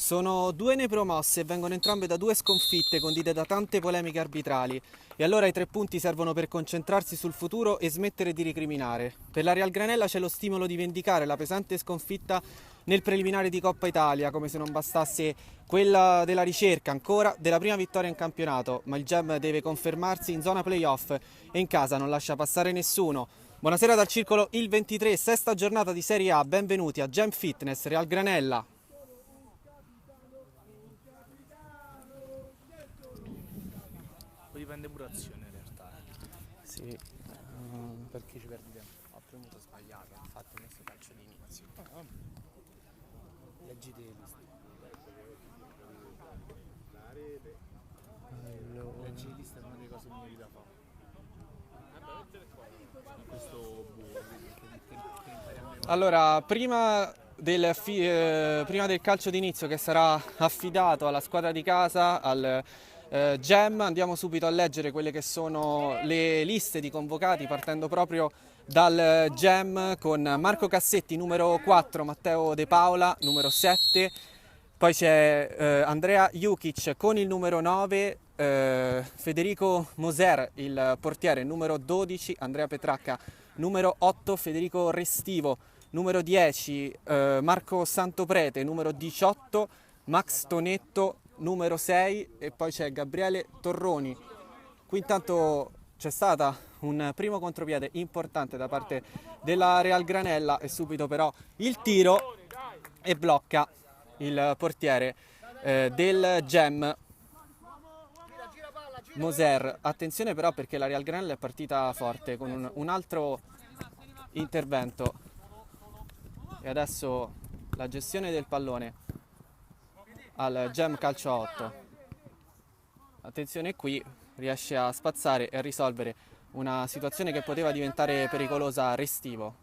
Sono due neopromosse e vengono entrambe da due sconfitte condite da tante polemiche arbitrali e allora i 3 punti servono per concentrarsi sul futuro e smettere di recriminare. Per la Real Granella c'è lo stimolo di vendicare la pesante sconfitta nel preliminare di Coppa Italia, come se non bastasse quella della ricerca ancora della prima vittoria in campionato, ma il Gem deve confermarsi in zona playoff e in casa non lascia passare nessuno. Buonasera dal circolo Il 23, sesta giornata di Serie A, benvenuti a Gem Fitness Real Granella. Dipende pure azione in realtà. Sì, Perché ci perdi tempo? Ho premuto sbagliato, infatti ho messo calcio di inizio. Leggiti le liste. Leggi le liste è una delle cose migliori da fare. Questo buco, che impariamo. allora, prima del calcio d'inizio che sarà affidato alla squadra di casa, al Gem, andiamo subito a leggere quelle che sono le liste di convocati, partendo proprio dal Gem con Marco Cassetti, numero 4, Matteo De Paola, numero 7, poi c'è Andrea Jukic con il numero 9, Federico Moser, il portiere, numero 12, Andrea Petracca, numero 8, Federico Restivo, numero 10, Marco Santoprete, numero 18, Max Tonetto, numero 6 e poi c'è Gabriele Torroni. Qui intanto c'è stata un primo contropiede importante da parte della Real Granella e subito però il tiro e blocca il portiere del Gem, Moser. Attenzione però perché la Real Granella è partita forte con un altro intervento e adesso la gestione del pallone al Gem calcio a 8. Attenzione, qui riesce a spazzare e a risolvere una situazione che poteva diventare pericolosa. Restivo.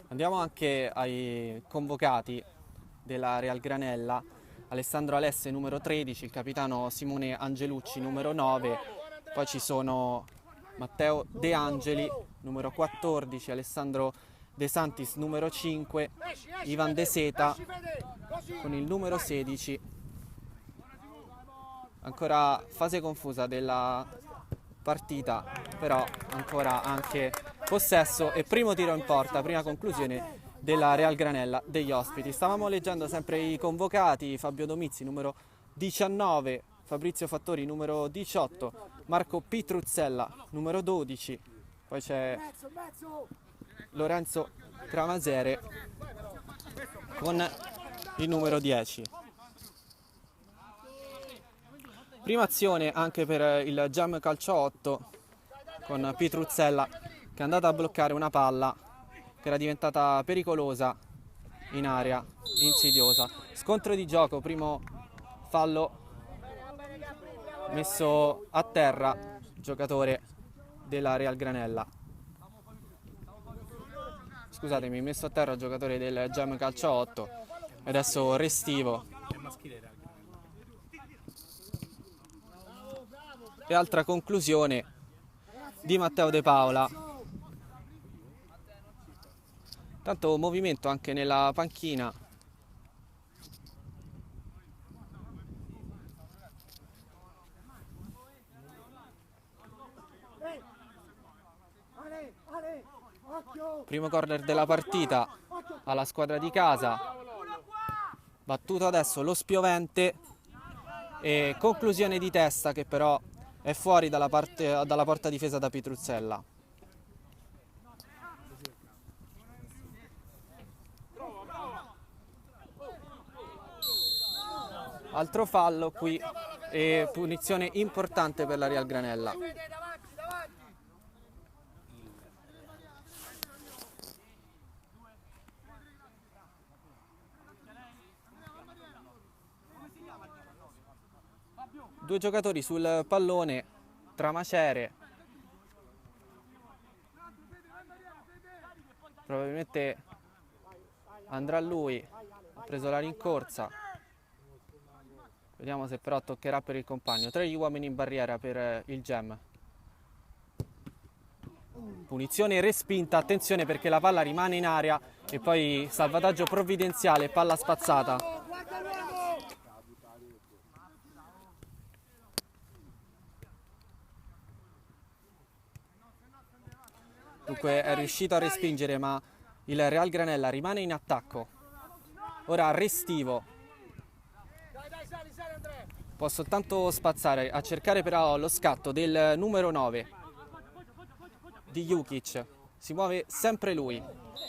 Andiamo anche ai convocati della Real Granella. Alessandro Alesse numero 13, il capitano Simone Angelucci numero 9, poi ci sono Matteo De Angeli numero 14, Alessandro De Santis numero 5, Ivan De Seta con il numero 16. Ancora fase confusa della partita, però ancora anche possesso e primo tiro in porta, prima conclusione della Real Granella degli ospiti. Stavamo leggendo sempre i convocati: Fabio Domizzi numero 19, Fabrizio Fattori numero 18, Marco Pitruzzella numero 12, poi c'è Lorenzo Tramasere con il numero 10. Prima azione anche per il Gem calcio 8 con Pitruzzella che è andata a bloccare una palla che era diventata pericolosa in area, insidiosa. Scontro di gioco, primo fallo messo a terra, giocatore della Real Granella. Scusatemi, messo a terra giocatore del Gem calcio 8. Adesso Restivo. È maschile Real Granella. E altra conclusione di Matteo De Paola. Tanto movimento anche nella panchina. Primo corner della partita alla squadra di casa. Battuto adesso lo spiovente e conclusione di testa che però è fuori dalla porta difesa da Pitruzzella. Altro fallo qui e punizione importante per la Real Granella. Due giocatori sul pallone, Tramacere probabilmente andrà lui, ha preso la rincorsa, vediamo se però toccherà per il compagno. 3 gli uomini in barriera per il Gem. Punizione respinta, attenzione perché la palla rimane in aria e poi salvataggio provvidenziale, palla spazzata. Dunque è riuscito a respingere, ma il Real Granella rimane in attacco. Ora Restivo può soltanto spazzare, a cercare però lo scatto del numero 9 di Jukic. Si muove sempre lui,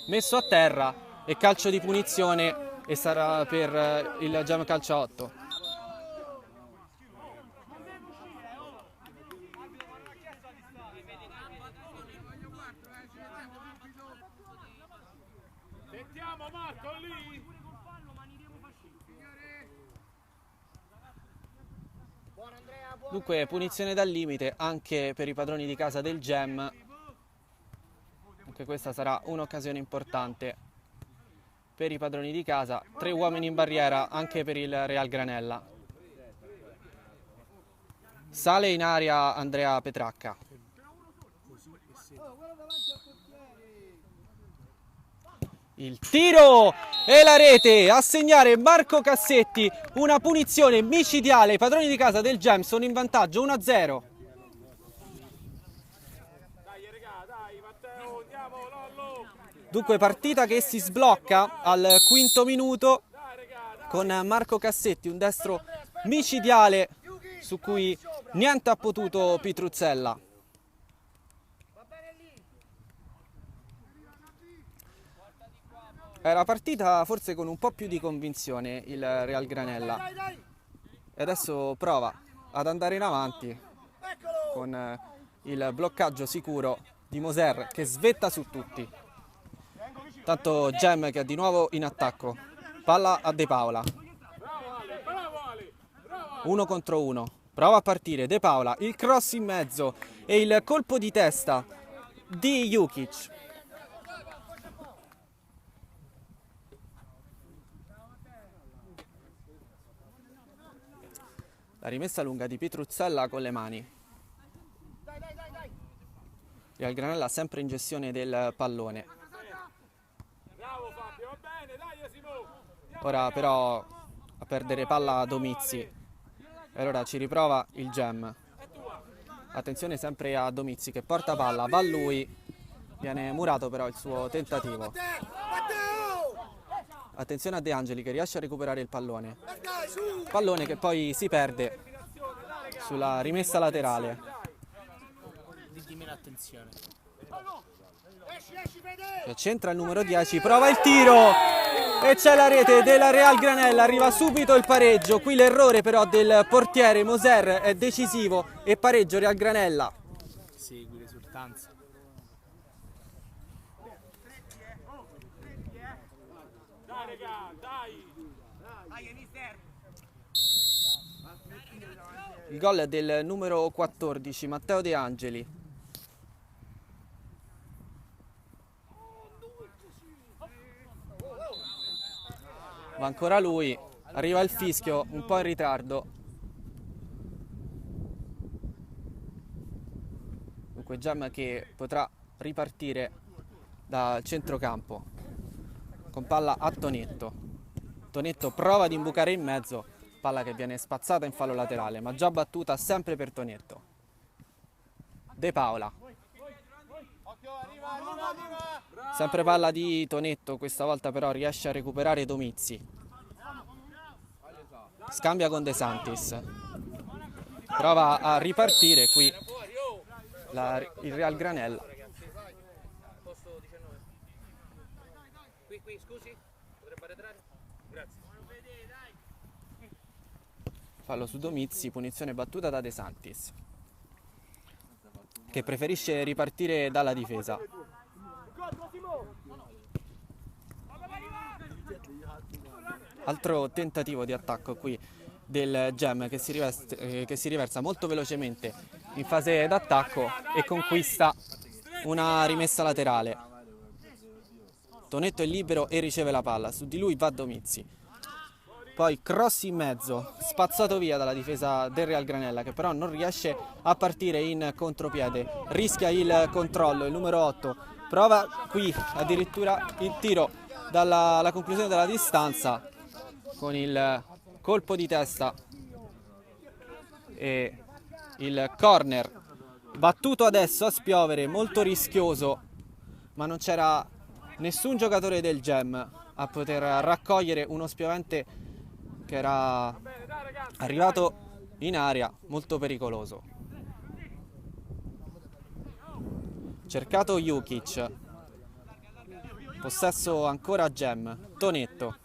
messo a terra e calcio di punizione e sarà per il Gem calcio a 8. Dunque punizione dal limite anche per i padroni di casa del Gem. Anche questa sarà un'occasione importante per i padroni di casa. 3 uomini in barriera anche per il Real Granella. Sale in aria Andrea Petracca. Il tiro e la rete a segnare Marco Cassetti, una punizione micidiale. I padroni di casa del Gem sono in vantaggio 1-0. Dunque partita che si sblocca al quinto minuto con Marco Cassetti, un destro micidiale su cui niente ha potuto Pitruzzella. Era partita forse con un po' più di convinzione il Real Granella e adesso prova ad andare in avanti con il bloccaggio sicuro di Moser che svetta su tutti. Tanto Gem che è di nuovo in attacco, palla a De Paola, 1 contro 1, prova a partire De Paola, il cross in mezzo e il colpo di testa di Jukic. La rimessa lunga di Pitruzzella con le mani. Real Granella sempre in gestione del pallone. Ora però a perdere palla Domizzi. E allora ci riprova il Gem. Attenzione sempre a Domizzi che porta palla, va lui. Viene murato però il suo tentativo. Attenzione a De Angeli che riesce a recuperare il pallone. Pallone che poi si perde sulla rimessa laterale. Centra il numero 10, prova il tiro e c'è la rete della Real Granella, arriva subito il pareggio. Qui l'errore però del portiere Moser è decisivo e pareggio Real Granella. Segui l'esultanza. Il gol è del numero 14, Matteo De Angeli. Va ancora lui, arriva il fischio, un po' in ritardo. Dunque Gem che potrà ripartire dal centrocampo con palla a Tonetto. Tonetto prova ad imbucare in mezzo, palla che viene spazzata in fallo laterale, ma già battuta sempre per Tonetto. De Paola. Sempre palla di Tonetto, questa volta però riesce a recuperare Domizzi. Scambia con De Santis. Prova a ripartire qui il Real Granella. Fallo su Domizzi, punizione battuta da De Santis, che preferisce ripartire dalla difesa. Altro tentativo di attacco qui del Gem che si riversa molto velocemente in fase d'attacco e conquista una rimessa laterale. Tonetto è libero e riceve la palla, su di lui va Domizzi. poi cross in mezzo, spazzato via dalla difesa del Real Granella, che però non riesce a partire in contropiede, rischia il controllo, il numero 8 prova qui addirittura il tiro dalla conclusione della distanza con il colpo di testa e il corner battuto adesso a spiovere, molto rischioso, ma non c'era nessun giocatore del Gem a poter raccogliere uno spiovente che era arrivato in area, molto pericoloso. Cercato Jukic, possesso ancora Gem, Tonetto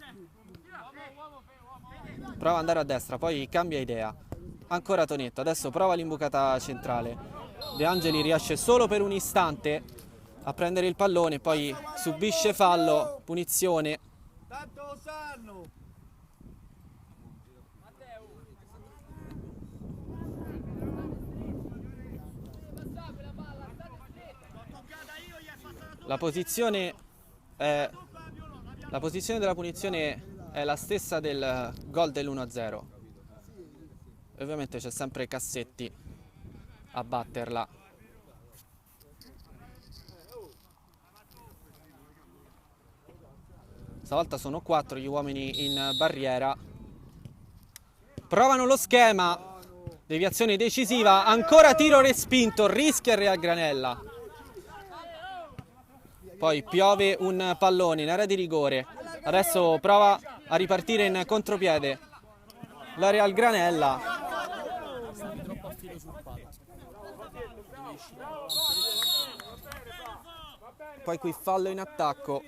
prova ad andare a destra, poi cambia idea, ancora Tonetto, adesso prova l'imbucata centrale, De Angeli riesce solo per un istante a prendere il pallone, poi subisce fallo, punizione. La posizione della punizione è la stessa del gol dell'1-0. Ovviamente c'è sempre Cassetti a batterla. Stavolta sono 4 gli uomini in barriera. Provano lo schema. Deviazione decisiva. Ancora tiro respinto. Rischia il Real Granella. Poi piove un pallone in area di rigore. Adesso prova a ripartire in contropiede la Real Granella. Poi qui fallo in attacco.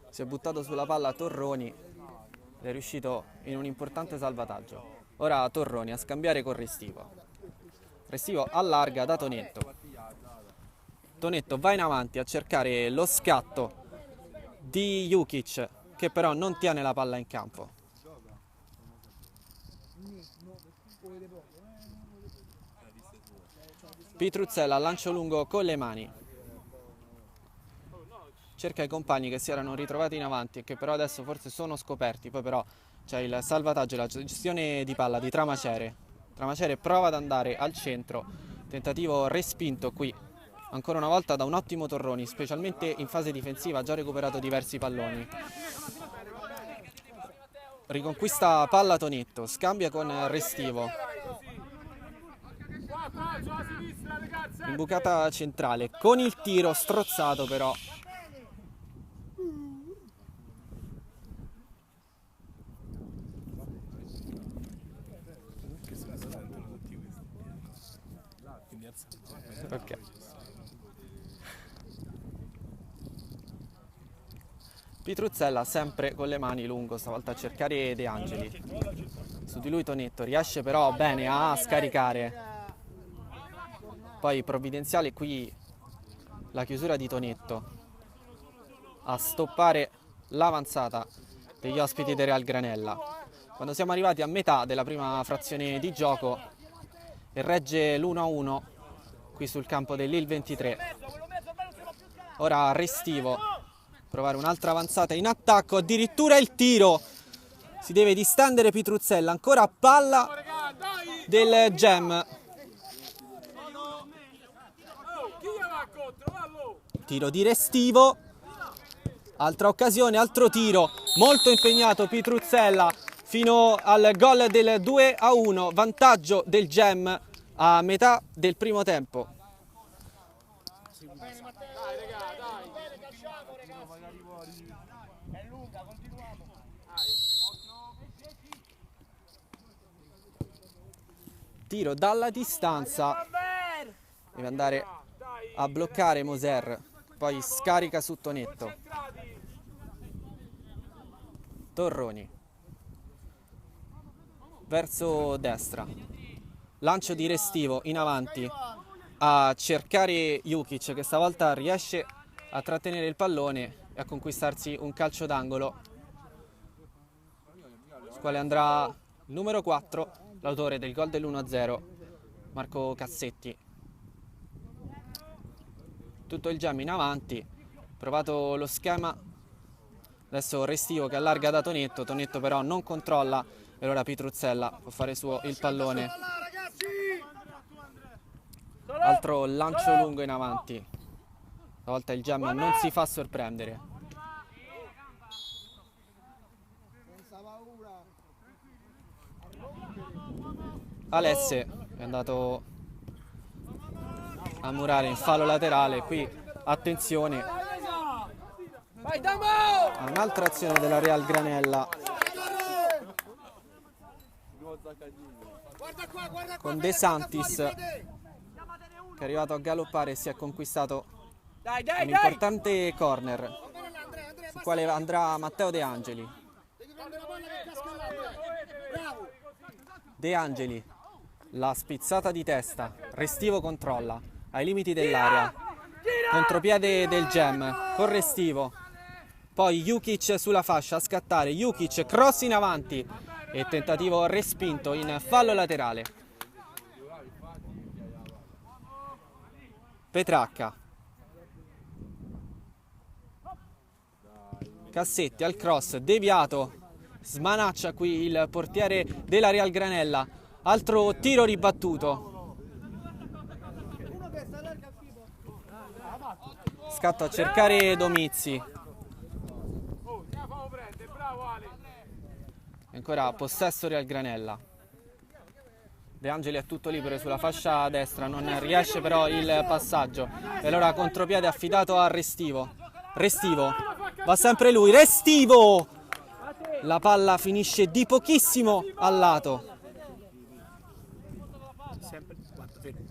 Si è buttato sulla palla Torroni ed è riuscito in un importante salvataggio. Ora Torroni a scambiare con Restivo. Restivo allarga da Tonetto. Tonetto va in avanti a cercare lo scatto di Jukic, che però non tiene la palla in campo. Pitruzzella lancio lungo con le mani. Cerca i compagni che si erano ritrovati in avanti e che però adesso forse sono scoperti. Poi però c'è il salvataggio e la gestione di palla di Tramacere. Tramacere prova ad andare al centro. Tentativo respinto qui ancora una volta da un ottimo Torroni, specialmente in fase difensiva, ha già recuperato diversi palloni. Riconquista palla Tonetto, scambia con Restivo. Imbucata centrale, con il tiro strozzato però. Ok. Pitruzzella sempre con le mani lungo, stavolta a cercare De Angeli. Su di lui Tonetto riesce però bene a scaricare. Poi provvidenziale qui la chiusura di Tonetto a stoppare l'avanzata degli ospiti del Real Granella. Quando siamo arrivati a metà della prima frazione di gioco e regge l'1-1 qui sul campo dell'Il 23. Ora Restivo, provare un'altra avanzata in attacco, addirittura il tiro. Si deve distendere Pitruzzella, ancora palla del Gem. Tiro di Restivo, altra occasione, altro tiro, molto impegnato Pitruzzella fino al gol del 2-1, vantaggio del Gem a metà del primo tempo. Tiro dalla distanza, deve andare a bloccare Moser, poi scarica su Tonetto. Torroni verso destra, lancio di Restivo in avanti a cercare Jukic, che stavolta riesce a trattenere il pallone e a conquistarsi un calcio d'angolo, su quale andrà il numero 4, l'autore del gol dell'1-0, Marco Cassetti. Tutto il Gem in avanti, provato lo schema Adesso Restivo che allarga da Tonetto, Tonetto però non controlla e allora Pitruzzella può fare suo il pallone. Altro lancio lungo in avanti. Stavolta il Gem non si fa sorprendere. Alesse è andato a murare in fallo laterale. Qui attenzione a un'altra azione della Real Granella con De Santis che è arrivato a galoppare e si è conquistato un importante corner sul quale andrà Matteo De Angeli. De Angeli, la spizzata di testa, Restivo controlla ai limiti dell'area, contropiede del Gem con Restivo, poi Jukic sulla fascia a scattare, Jukic cross in avanti e tentativo respinto in fallo laterale. Petracca, Cassetti al cross, deviato, smanaccia qui il portiere della Real Granella, altro tiro ribattuto, scatto a cercare Domizzi, ancora possesso Real Granella. De Angeli è tutto libero sulla fascia destra, non riesce però il passaggio e allora contropiede affidato a Restivo. Restivo, va sempre lui, Restivo! La palla finisce di pochissimo al lato. Sempre guarda, fermo.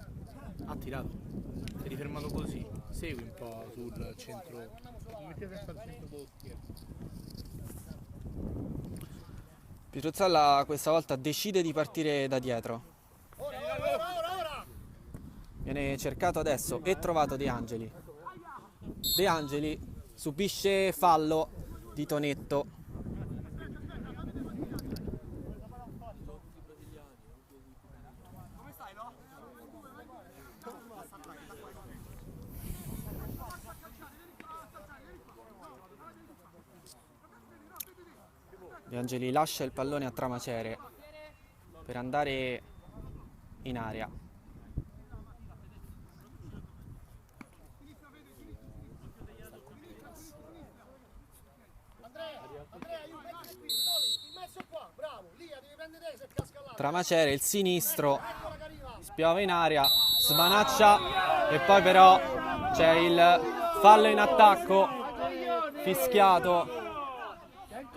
Ha tirato. Si è rifermato così. Segui un po' sul centro. Mettete sempre al centro portiere. Pitruzzella questa volta decide di partire da dietro. Viene cercato adesso e trovato De Angeli. De Angeli subisce fallo di Tonetto. De Angeli lascia il pallone a Tramacere per andare in area. Tramacere, il sinistro, spiova in aria, smanaccia e poi però c'è il fallo in attacco fischiato,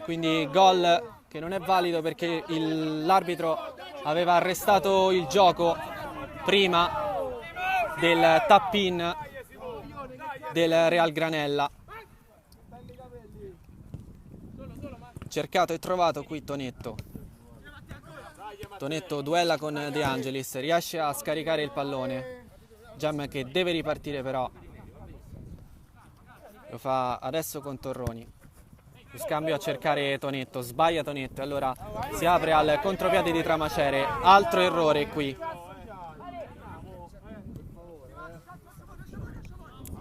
quindi gol che non è valido perché l'arbitro aveva arrestato il gioco prima del tap-in del Real Granella. Cercato e trovato qui Tonetto. Tonetto duella con De Angelis, riesce a scaricare il pallone. Gem che deve ripartire però. Lo fa adesso con Torroni. Lo scambio a cercare Tonetto, sbaglia Tonetto e allora si apre al contropiede di Tramacere. Altro errore qui.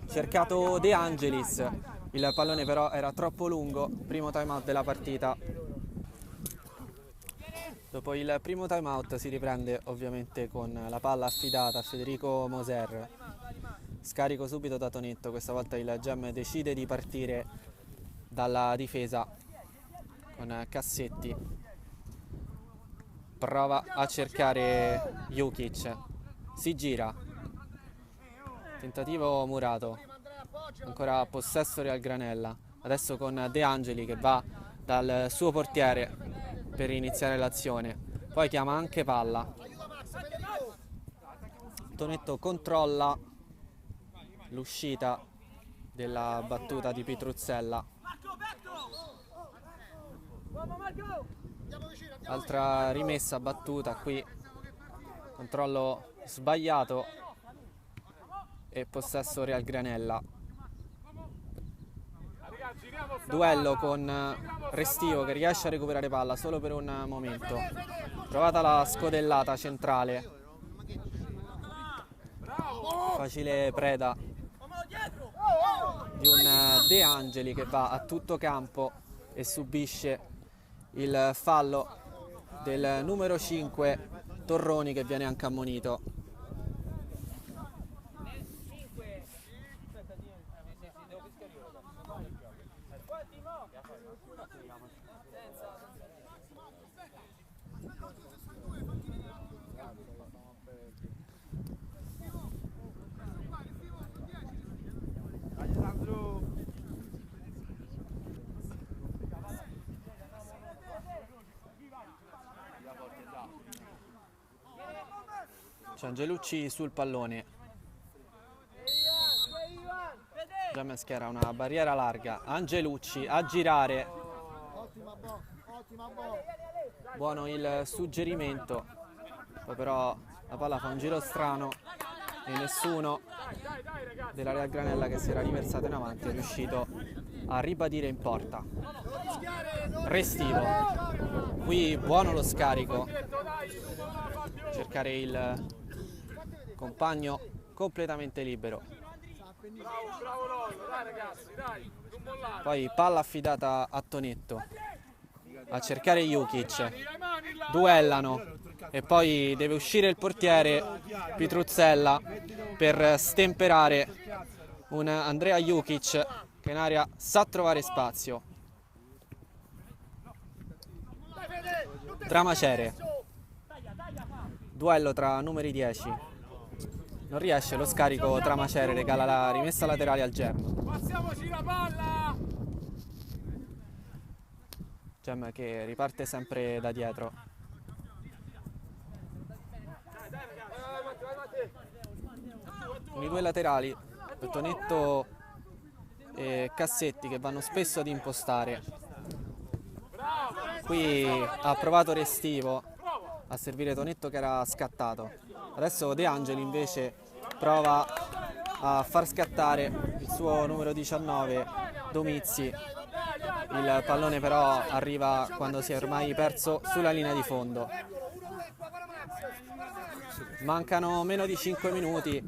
Cercato De Angelis. Il pallone però era troppo lungo, primo time out della partita. Dopo il primo time out si riprende ovviamente con la palla affidata a Federico Moser. Scarico subito da Tonetto, questa volta il Gem decide di partire dalla difesa con Cassetti. Prova a cercare Jukic, si gira. Tentativo murato. Ancora possesso Real Granella, adesso con De Angeli che va dal suo portiere per iniziare l'azione, poi chiama anche palla. Tonetto controlla l'uscita della battuta di Pitruzzella. Altra rimessa battuta qui, controllo sbagliato e possesso Real Granella. Duello con Restivo che riesce a recuperare palla solo per un momento. Trovata la scodellata centrale. Facile preda di un De Angeli che va a tutto campo e subisce il fallo del numero 5 Torroni, che viene anche ammonito. C'è Angelucci sul pallone. Gem schiera una barriera larga. Angelucci a girare. Buono il suggerimento. Poi però la palla fa un giro strano e nessuno della Real Granella, che si era riversata in avanti, è riuscito a ribadire in porta. Restivo. Qui buono lo scarico. Cercare il compagno completamente libero. Poi palla affidata a Tonetto a cercare Jukic. Duellano e poi deve uscire il portiere Pitruzzella per stemperare un Andrea Jukic che in area sa trovare spazio. Tramacere. Duello tra numeri 10. Non riesce lo scarico. Tramacere regala la rimessa laterale al Gem. Passiamoci la palla! Gem che riparte sempre da dietro. Con i due laterali, Tonetto e Cassetti, che vanno spesso ad impostare. Qui ha provato Restivo a servire Tonetto, che era scattato. Adesso De Angeli invece prova a far scattare il suo numero 19 Domizzi. Il pallone però arriva quando si è ormai perso sulla linea di fondo. Mancano meno di 5 minuti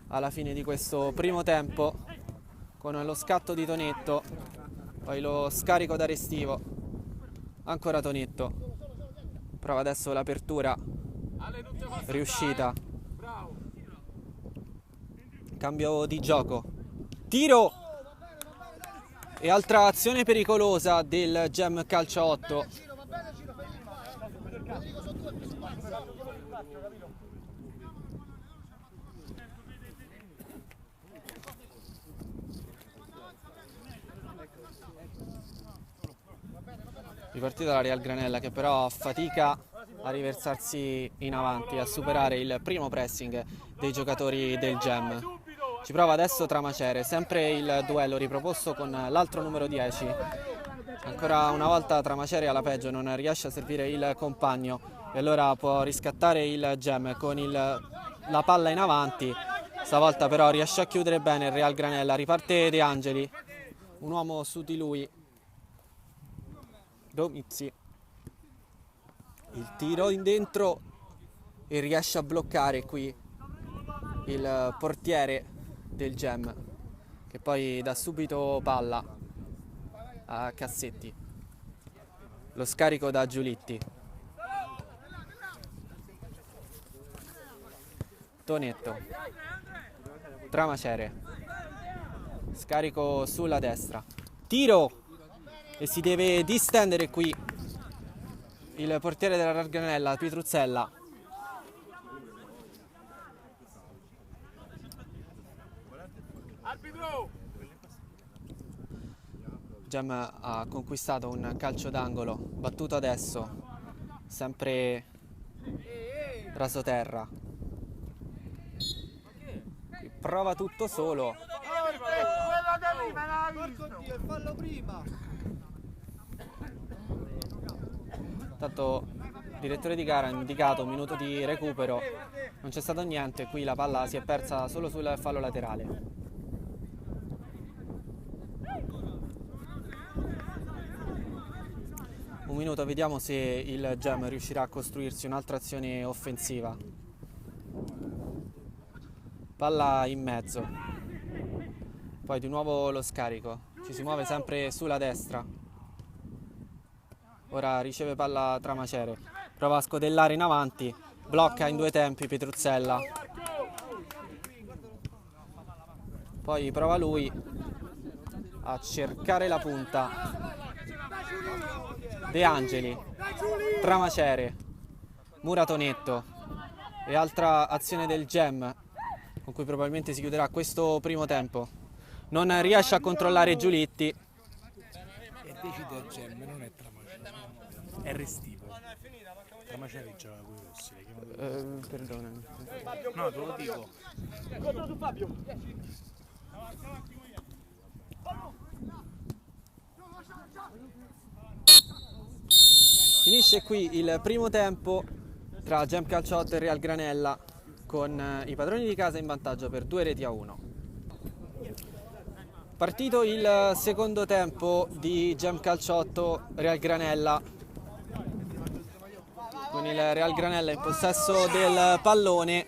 alla fine di questo primo tempo, con lo scatto di Tonetto, poi lo scarico da Restivo. Ancora Tonetto. Prova adesso l'apertura. Riuscita. Cambio di gioco. Tiro! E altra azione pericolosa del Gem Calcio 8. Ripartita la Real Granella, che però fatica a riversarsi in avanti, a superare il primo pressing dei giocatori del Gem. Ci prova adesso Tramacere, sempre il duello riproposto con l'altro numero 10. Ancora una volta Tramacere alla peggio non riesce a servire il compagno e allora può riscattare il Gem con la palla in avanti. Stavolta però riesce a chiudere bene il Real Granella. Riparte De Angeli, un uomo su di lui, Domizzi. Il tiro in dentro e riesce a bloccare qui il portiere del Gem, che poi dà subito palla a Cassetti. Lo scarico da Giulitti. Tonetto. Tramacere. Scarico sulla destra. Tiro! E si deve distendere qui il portiere della Real Granella, Pitruzzella. Gem ha conquistato un calcio d'angolo, battuto adesso, sempre rasoterra. Prova tutto solo. Porco Dio, il fallo prima! Tanto il direttore di gara ha indicato un minuto di recupero, non c'è stato niente, qui la palla si è persa solo sul fallo laterale. Un minuto, vediamo se il Gem riuscirà a costruirsi un'altra azione offensiva. Palla in mezzo, poi di nuovo lo scarico, ci si muove sempre sulla destra. Ora riceve palla Tramacere, prova a scodellare in avanti, blocca in due tempi Petruzzella. Poi prova lui a cercare la punta. De Angeli, Tramacere, Muratonetto e altra azione del Gem con cui probabilmente si chiuderà questo primo tempo. Non riesce a controllare Giulitti. E decide il Gem, non è Tramacere, è Restivo. Tramacere giocava con i rossi, le chiamo Perdonami. No, te lo dico. Finisce qui il primo tempo tra Gem Calcio 8 e Real Granella, con i padroni di casa in vantaggio per 2-1. Partito il secondo tempo di Gem Calcio 8 Real Granella, con il Real Granella in possesso del pallone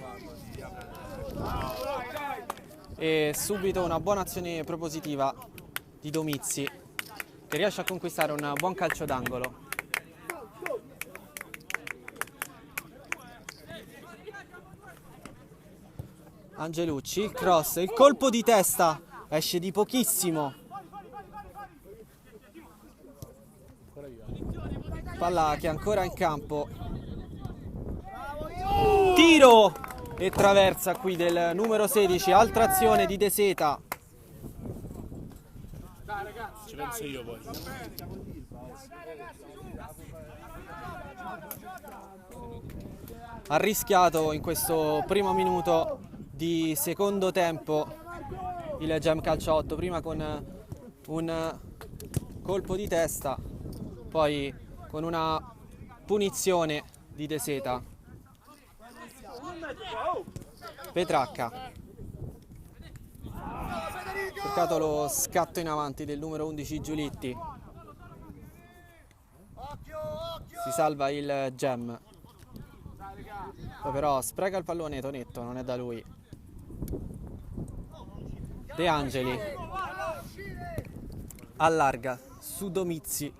e subito una buona azione propositiva di Domizzi, che riesce a conquistare un buon calcio d'angolo. Angelucci, cross, il colpo di testa esce di pochissimo. Palla che è ancora in campo. Tiro e traversa qui del numero 16, altra azione di De Seta. Ci penso io poi. Ha rischiato in questo primo minuto di secondo tempo il Gem Calcio 8, prima con un colpo di testa, poi con una punizione di De Seta. Petracca, cercato lo scatto in avanti del numero 11 Giulitti, si salva il Gem, poi però spreca il pallone Tonetto, non è da lui. De Angeli allarga su Domizzi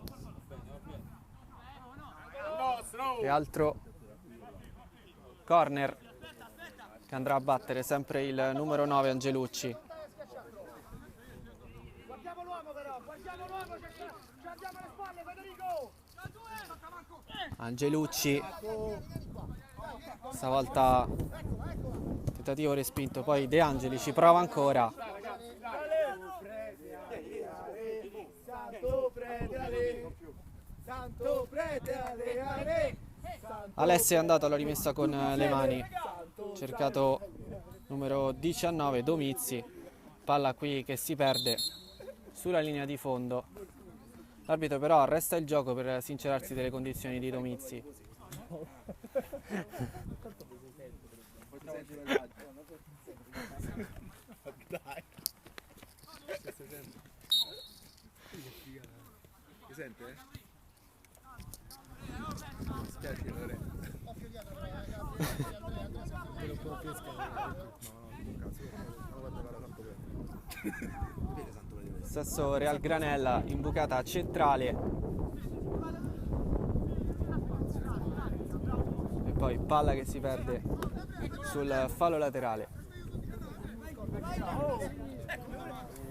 e altro corner che andrà a battere sempre il numero 9 Angelucci. Guardiamo l'uomo però, guardiamo l'uomo, ci andiamo alle spalle, Federico! Angelucci, stavolta tentativo respinto, poi De Angeli ci prova ancora. Alessio è andato alla rimessa con le mani, cercato numero 19 Domizzi, palla qui che si perde sulla linea di fondo. L'arbitro però arresta il gioco per sincerarsi delle condizioni di Domizzi. Dai. Mi sente? Mi spiace Lore. Stesso Real Granella, imbucata centrale. E poi palla che si perde sul fallo laterale.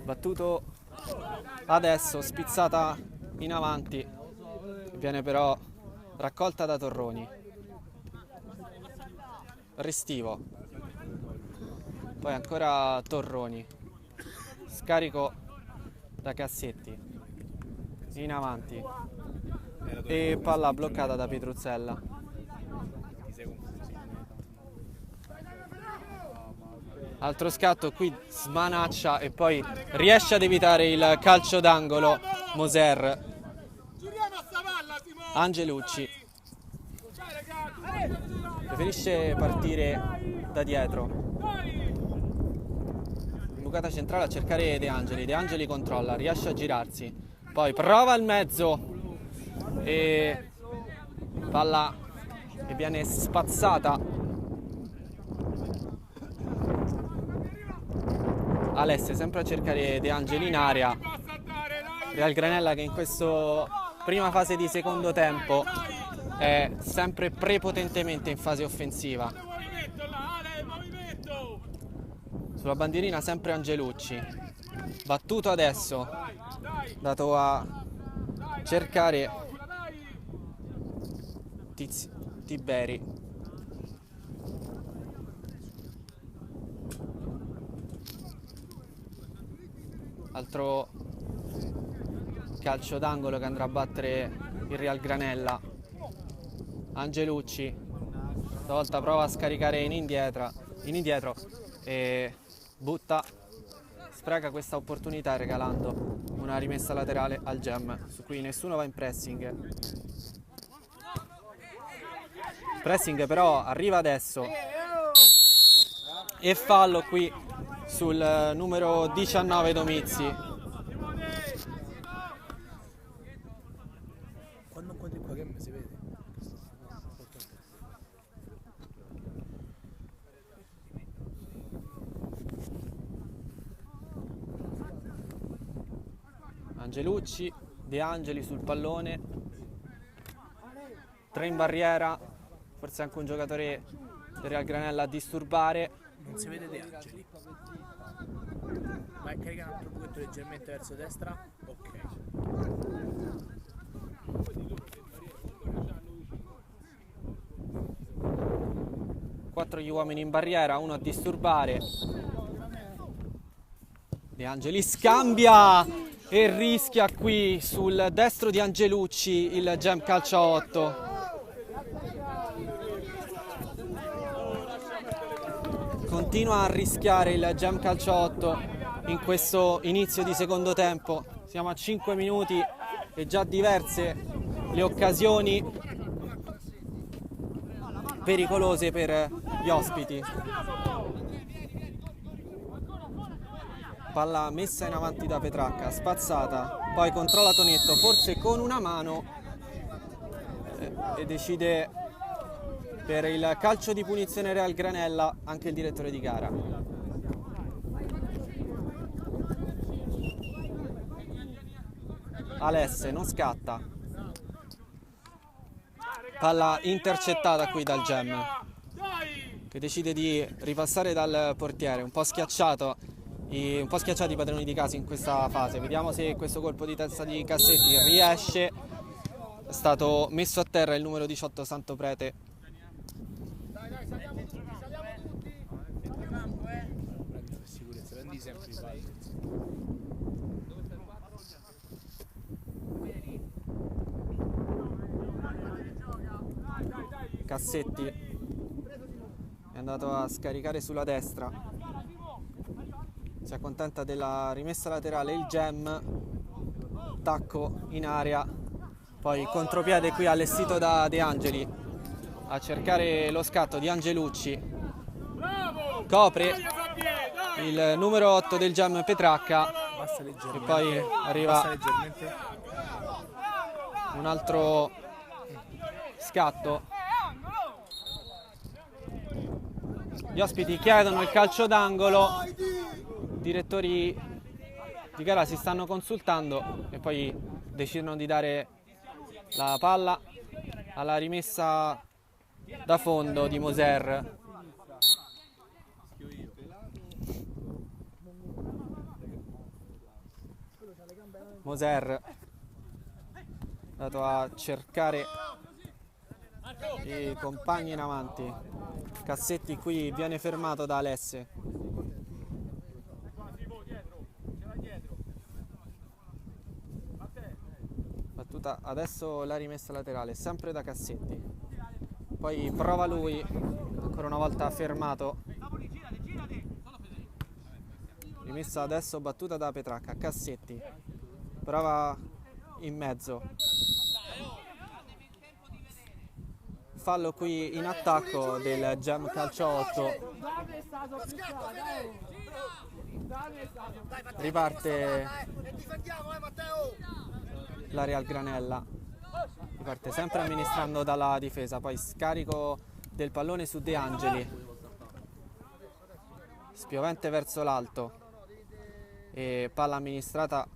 Battuto adesso, spizzata in avanti, viene però raccolta da Torroni. Restivo, poi ancora Torroni, scarico da Cassetti in avanti e palla bloccata da Petruzzella. Altro scatto, qui smanaccia e poi riesce ad evitare il calcio d'angolo Moser. Angelucci preferisce partire da dietro, imbucata centrale a cercare De Angeli. De Angeli controlla, riesce a girarsi, poi prova al mezzo e palla che viene spazzata. Alessio sempre a cercare De Angeli in area. Real Granella che in questo prima fase di secondo tempo è sempre prepotentemente in fase offensiva. Sulla bandierina sempre Angelucci, battuto adesso, dato a cercare Tiberi. Altro calcio d'angolo che andrà a battere il Real Granella. Angelucci stavolta prova a scaricare in indietro e spreca questa opportunità regalando una rimessa laterale al Gem, su cui nessuno va in pressing. Pressing però arriva adesso e fallo qui sul numero 19 Domizzi. Quando incontri qua che si vede. Angelucci, De Angeli sul pallone, 3 in barriera, forse anche un giocatore del Real Granella a disturbare. Non si vede De Angeli. Vai, carica un altro pochetto leggermente verso destra. Ok. Quattro gli uomini in barriera, uno a disturbare. De Angeli scambia e rischia qui sul destro di Angelucci il Gem calcio a 8. Continua a rischiare il Gem calcio a 8 in questo inizio di secondo tempo. Siamo a 5 minuti e già diverse le occasioni pericolose per gli ospiti. Palla messa in avanti da Petracca, spazzata, poi controlla Tonetto, forse con una mano, e decide per il calcio di punizione Real Granella anche il direttore di gara. Alesse non scatta, palla intercettata qui dal Gem, che decide di ripassare dal portiere, un po' schiacciati i padroni di casa in questa fase. Vediamo se questo colpo di testa di Cassetti riesce. È stato messo a terra il numero 18 Santoprete. Sicurezza, prendi sempre i palli. Cassetti è andato a scaricare sulla destra, si accontenta della rimessa laterale il Gem, tacco in area, poi contropiede qui allestito da De Angeli a cercare lo scatto di Angelucci, copre il numero 8 del Gem Petracca e poi arriva un altro scatto. Gli ospiti chiedono il calcio d'angolo, i direttori di gara si stanno consultando e poi decidono di dare la palla alla rimessa da fondo di Moser. Moser andato a cercare i compagni in avanti. Cassetti qui viene fermato da Alesse. Battuta adesso la rimessa laterale, sempre da Cassetti. Poi prova lui, ancora una volta fermato. Rimessa adesso battuta da Petracca. Cassetti prova in mezzo. Fallo qui in attacco del Gem calcio 8. Riparte la Real Granella, riparte sempre amministrando dalla difesa, poi scarico del pallone su De Angeli, spiovente verso l'alto e palla amministrata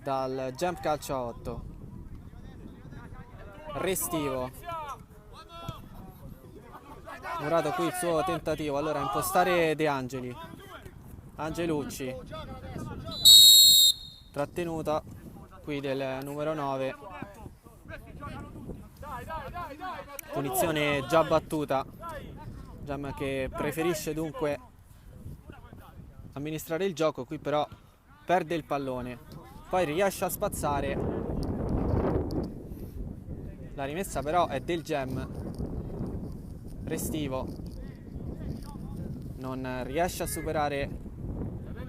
dal jump calcio a 8. Restivo. Murato qui il suo tentativo, allora impostare De Angeli. Angelucci. Trattenuta qui del numero 9. Punizione già battuta. Gem che preferisce dunque amministrare il gioco, qui però perde il pallone, poi riesce a spazzare. La rimessa però è del Gem. Restivo non riesce a superare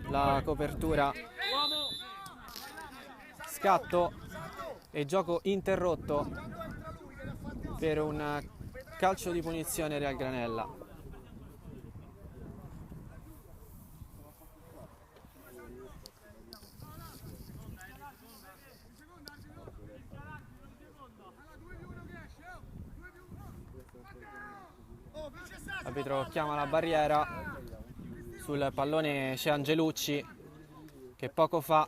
la copertura. Scatto e gioco interrotto per un calcio di punizione Real Granella. L'arbitro chiama la barriera. Sul pallone c'è Angelucci che poco fa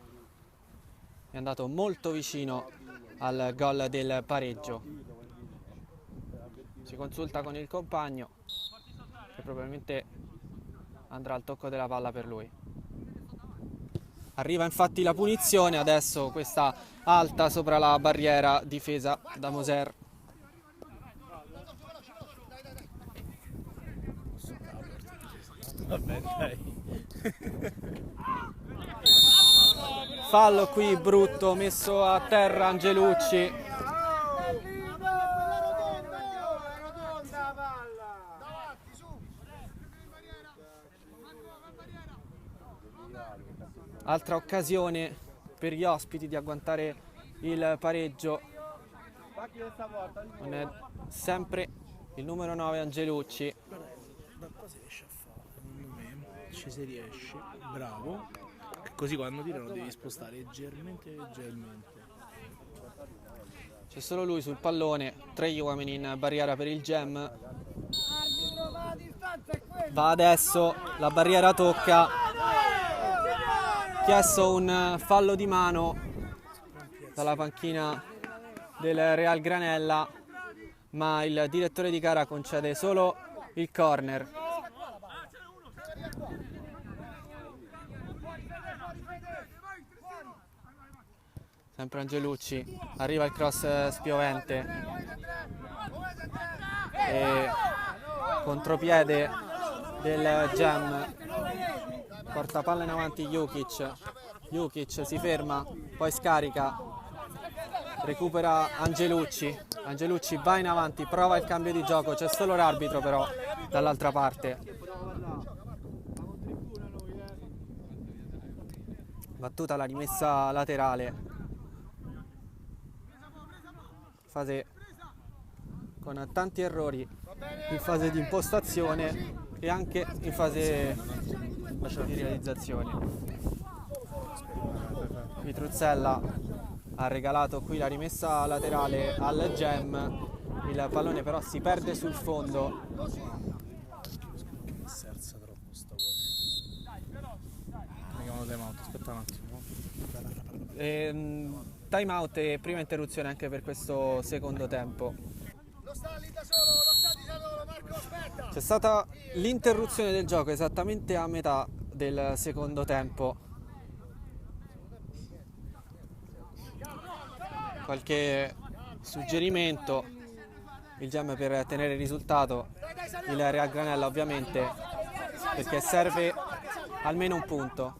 è andato molto vicino al gol del pareggio. Si consulta con il compagno che probabilmente andrà al tocco della palla per lui. Arriva infatti la punizione, adesso questa alta sopra la barriera difesa da Moser. Vabbè, dai. Fallo qui brutto, messo a terra Angelucci. Altra occasione per gli ospiti di agguantare il pareggio. Non è sempre il numero 9 Angelucci. Da qua si riesce a fare, secondo me ci si riesce, bravo, che così quando tirano devi spostare leggermente. C'è solo lui sul pallone, 3 gli uomini in barriera per il Gem. Va adesso, la barriera tocca. Chiesto un fallo di mano dalla panchina del Real Granella, ma il direttore di gara concede solo il corner. Sempre Angelucci, arriva il cross spiovente e contropiede del Gem, porta palla in avanti Jukic si ferma, poi scarica, recupera Angelucci va in avanti, prova il cambio di gioco, c'è solo l'arbitro però dall'altra parte. Battuta la rimessa laterale, fase con tanti errori in fase di impostazione e anche in fase di realizzazione. Vitruzzella ha regalato qui la rimessa laterale al Gem, il pallone però si perde sul fondo. Serza troppo sta cosa. Andiamo time out, aspetta un attimo. Time out e prima interruzione anche per questo secondo tempo. C'è stata l'interruzione del gioco esattamente a metà del secondo tempo. Qualche suggerimento, il Gem per tenere il risultato, il Real Granella ovviamente, perché serve almeno un punto.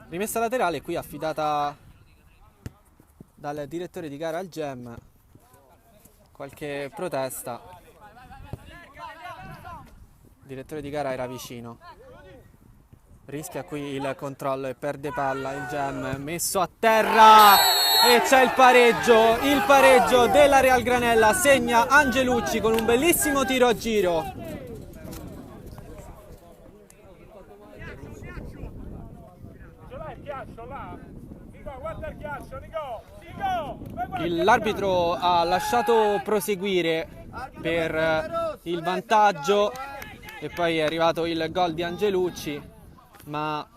Rimessa laterale qui affidata dal direttore di gara al Gem, qualche protesta, il direttore di gara era vicino, rischia qui il controllo e perde palla il Gem, messo a terra e c'è il pareggio della Real Granella, segna Angelucci con un bellissimo tiro a giro. L'arbitro ha lasciato proseguire per il vantaggio e poi è arrivato il gol di Angelucci, ma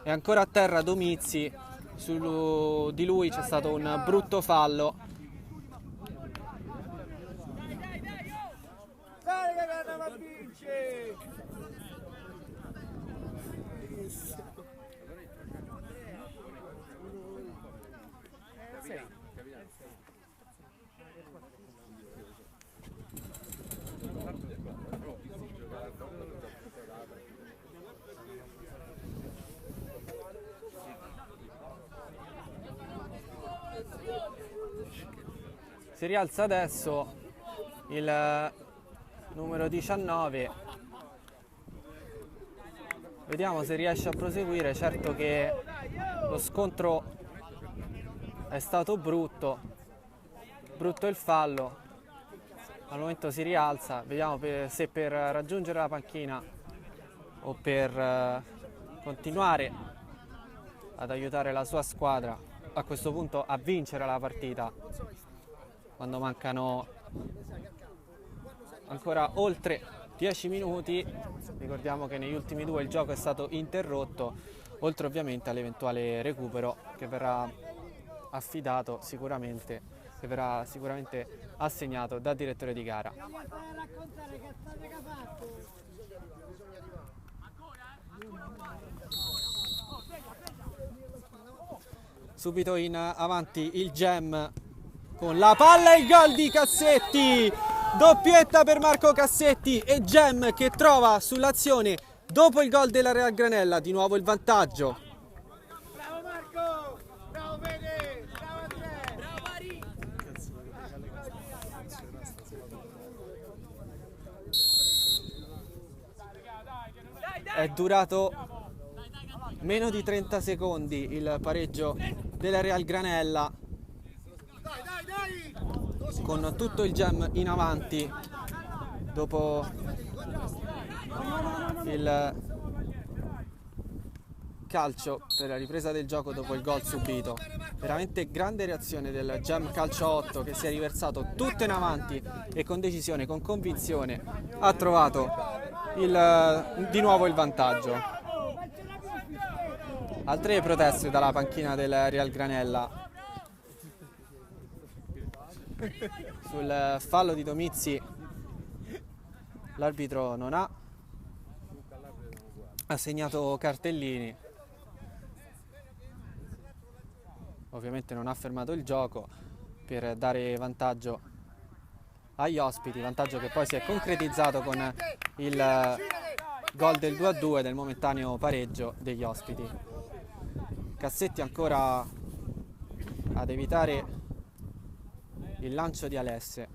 è ancora a terra Domizzi. Su di lui c'è stato un brutto fallo. Dai che andiamo a vincere! Si rialza adesso il numero 19. Vediamo se riesce a proseguire. Certo che lo scontro è stato brutto il fallo. Al momento si rialza, vediamo se per raggiungere la panchina o per continuare ad aiutare la sua squadra a questo punto a vincere la partita, quando mancano ancora oltre 10 minuti. Ricordiamo che negli ultimi due il gioco è stato interrotto, oltre ovviamente all'eventuale recupero che verrà affidato sicuramente, che verrà sicuramente assegnato dal direttore di gara. Subito in avanti il Gem con la palla e il gol di Cassetti, doppietta per Marco Cassetti e Gem che trova sull'azione dopo il gol della Real Granella di nuovo il vantaggio. Bravo Marco! Bravo Fede! Bravo Andrea! Bravo Mari! È durato meno di 30 secondi il pareggio della Real Granella, con tutto il Gem in avanti dopo il calcio per la ripresa del gioco dopo il gol subito. Veramente grande reazione del Gem Calcio 8 che si è riversato tutto in avanti e con decisione, con convinzione ha trovato di nuovo il vantaggio. Altre proteste dalla panchina del Real Granella sul fallo di Domizzi. L'arbitro non ha assegnato cartellini, ovviamente non ha fermato il gioco per dare vantaggio agli ospiti, vantaggio che poi si è concretizzato con il gol del 2-2 del momentaneo pareggio degli ospiti. Cassetti ancora ad evitare il lancio di Alesse,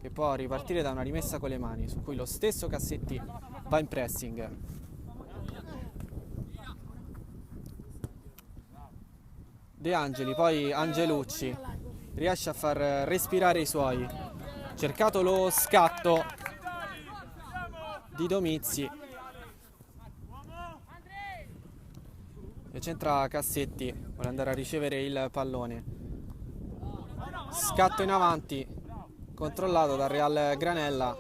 che può ripartire da una rimessa con le mani, su cui lo stesso Cassetti va in pressing. De Angeli, poi Angelucci riesce a far respirare i suoi. Cercato lo scatto di Domizzi e centra Cassetti, vuole andare a ricevere il pallone. Scatto in avanti controllato dal Real Granella,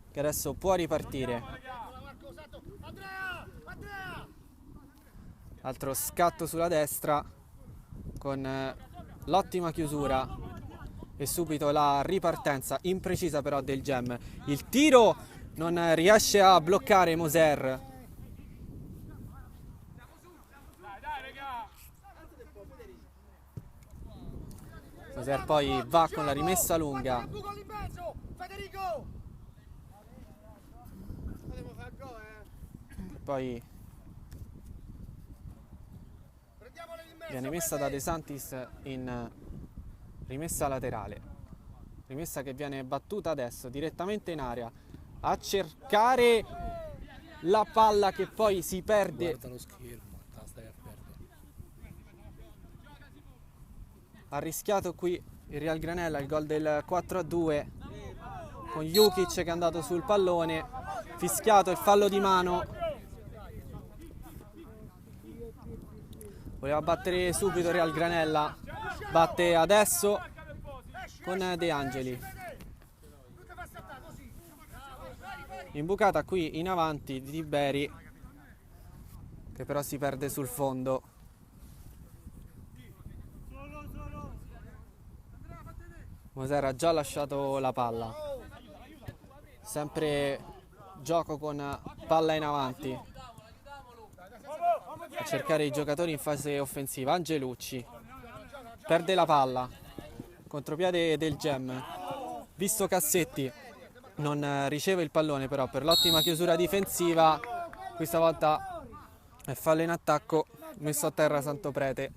che adesso può ripartire. Altro scatto sulla destra con l'ottima chiusura e subito la ripartenza imprecisa però del Gem. Il tiro non riesce a bloccare Moser. Moser poi va con la rimessa lunga. Poi viene messa da De Santis in rimessa laterale. Rimessa che viene battuta adesso direttamente in area a cercare la palla che poi si perde. Guarda lo schermo, stai a perdere. Ha rischiato qui il Real Granella il gol del 4-2 con Jukic che è andato sul pallone, fischiato il fallo di mano. Voleva battere subito Real Granella, batte adesso con De Angeli. Imbucata qui in avanti di Tiberi, che però si perde sul fondo. Moser ha già lasciato la palla. Sempre gioco con palla in avanti a cercare i giocatori in fase offensiva. Angelucci perde la palla, contropiede del Gem, visto Cassetti non riceve il pallone, però per l'ottima chiusura difensiva questa volta è fallo in attacco, messo a terra Santoprete.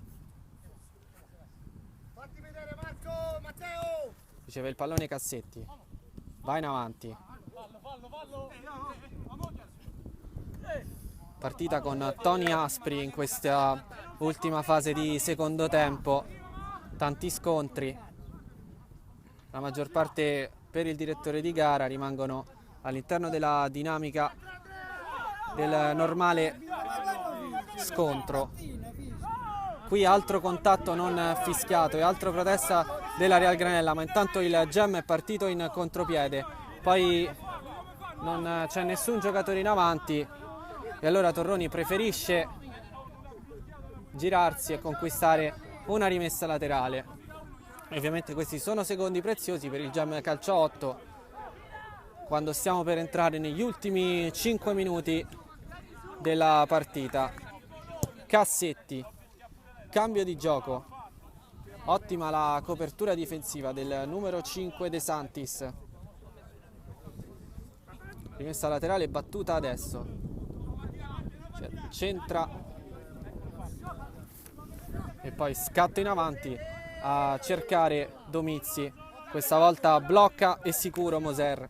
Riceve il pallone Cassetti, va in avanti. Partita con toni aspri in questa ultima fase di secondo tempo, tanti scontri, la maggior parte per il direttore di gara, rimangono all'interno della dinamica del normale scontro. Qui altro contatto non fischiato e altro protesta della Real Granella, ma intanto il Gem è partito in contropiede, poi non c'è nessun giocatore in avanti e allora Torroni preferisce girarsi e conquistare una rimessa laterale. Ovviamente questi sono secondi preziosi per il Gem Calcio 8 quando stiamo per entrare negli ultimi 5 minuti della partita. Cassetti, cambio di gioco, ottima la copertura difensiva del numero 5 De Santis. Rimessa laterale battuta adesso, centra e poi scatto in avanti a cercare Domizzi, questa volta blocca e sicuro Moser,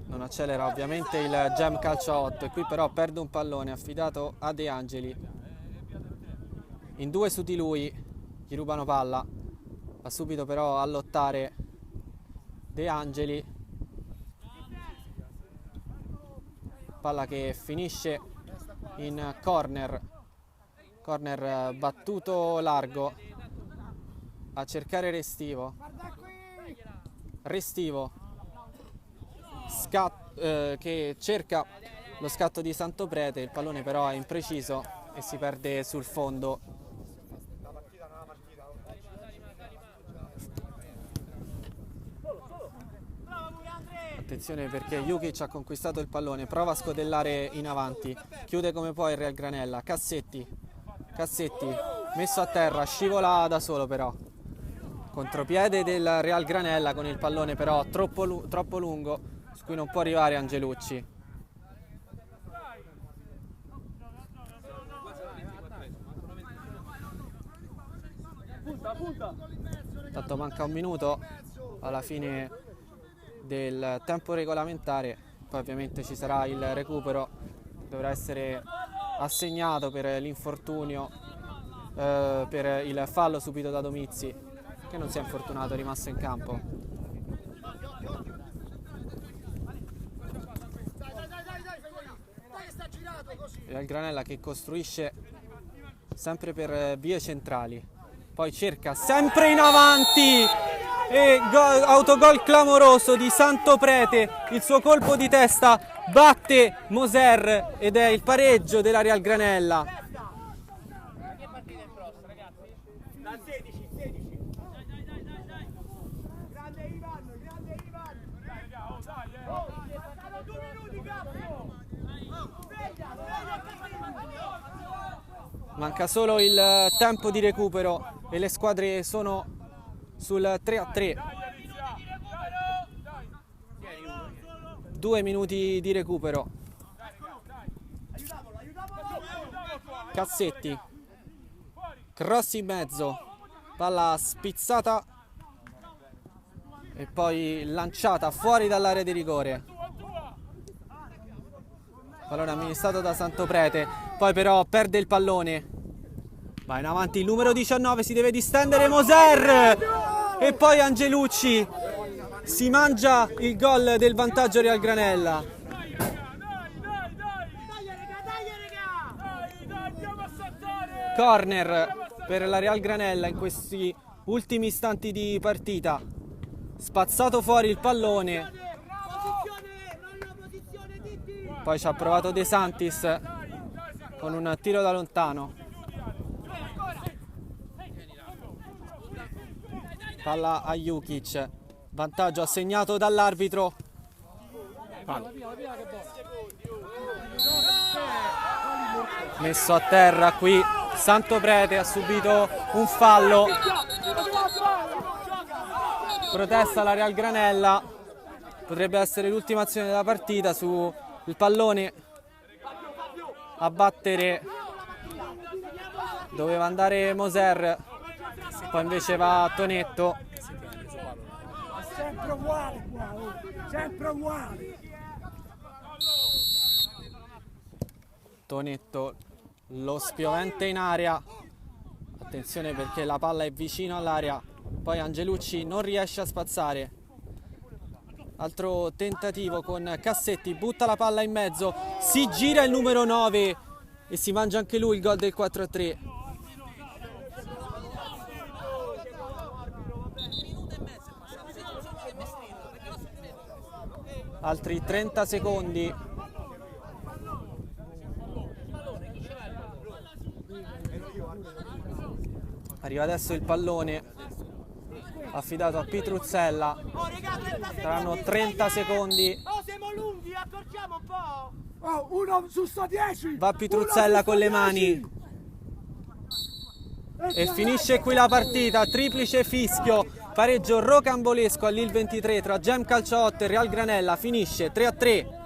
non accelera ovviamente il Gem Calcio 8 e qui però perde un pallone affidato a De Angeli, in due su di lui gli rubano palla, va subito però a lottare De Angeli, palla che finisce in corner battuto largo a cercare Restivo che cerca lo scatto di Santoprete, il pallone però è impreciso e si perde sul fondo. Attenzione perché Jukic ha conquistato il pallone, prova a scodellare in avanti, chiude come può il Real Granella. Cassetti messo a terra, scivola da solo però, contropiede del Real Granella con il pallone però troppo lungo su cui non può arrivare Angelucci. Tanto manca un minuto alla fine del tempo regolamentare, poi ovviamente ci sarà il recupero, dovrà essere assegnato per l'infortunio, per il fallo subito da Domizzi, che non si è infortunato, è rimasto in campo. E il Granella che costruisce sempre per vie centrali, poi cerca sempre in avanti e autogol clamoroso di Santoprete, il suo colpo di testa batte Moser ed è il pareggio della Real Granella. Manca solo il tempo di recupero e le squadre sono sul 3-3. 2 minuti di recupero. Cassetti, cross in mezzo, palla spizzata e poi lanciata fuori dall'area di rigore. Pallone amministrato da Santoprete, poi però perde il pallone. Va in avanti il numero 19, si deve distendere Moser e poi Angelucci si mangia il gol del vantaggio Real Granella. Corner per la Real Granella in questi ultimi istanti di partita. spazzato fuori il pallone, poi ci ha provato De Santis con un tiro da lontano. Palla a Jukic, vantaggio assegnato dall'arbitro. Messo a terra qui Santoprete, ha subito un fallo. Protesta la Real Granella, potrebbe essere l'ultima azione della partita sul pallone a battere. Doveva andare Moser, poi invece va Tonetto. Sempre uguale qua, sempre uguale. Tonetto, lo spiovente in area, attenzione perché la palla è vicino all'area, poi Angelucci non riesce a spazzare. Altro tentativo con Cassetti, butta la palla in mezzo, si gira il numero 9 e si mangia anche lui il gol del 4-3. Altri 30 secondi. Arriva adesso il pallone affidato a Pitruzzella. Saranno 30 secondi. Oh, siamo lunghi, accorciamo un po'. Oh, 1 su 10. Va Pitruzzella con le mani e finisce qui la partita. Triplice fischio, pareggio rocambolesco all'Il 23 tra Gem Calcio 8 e Real Granella. Finisce 3-3.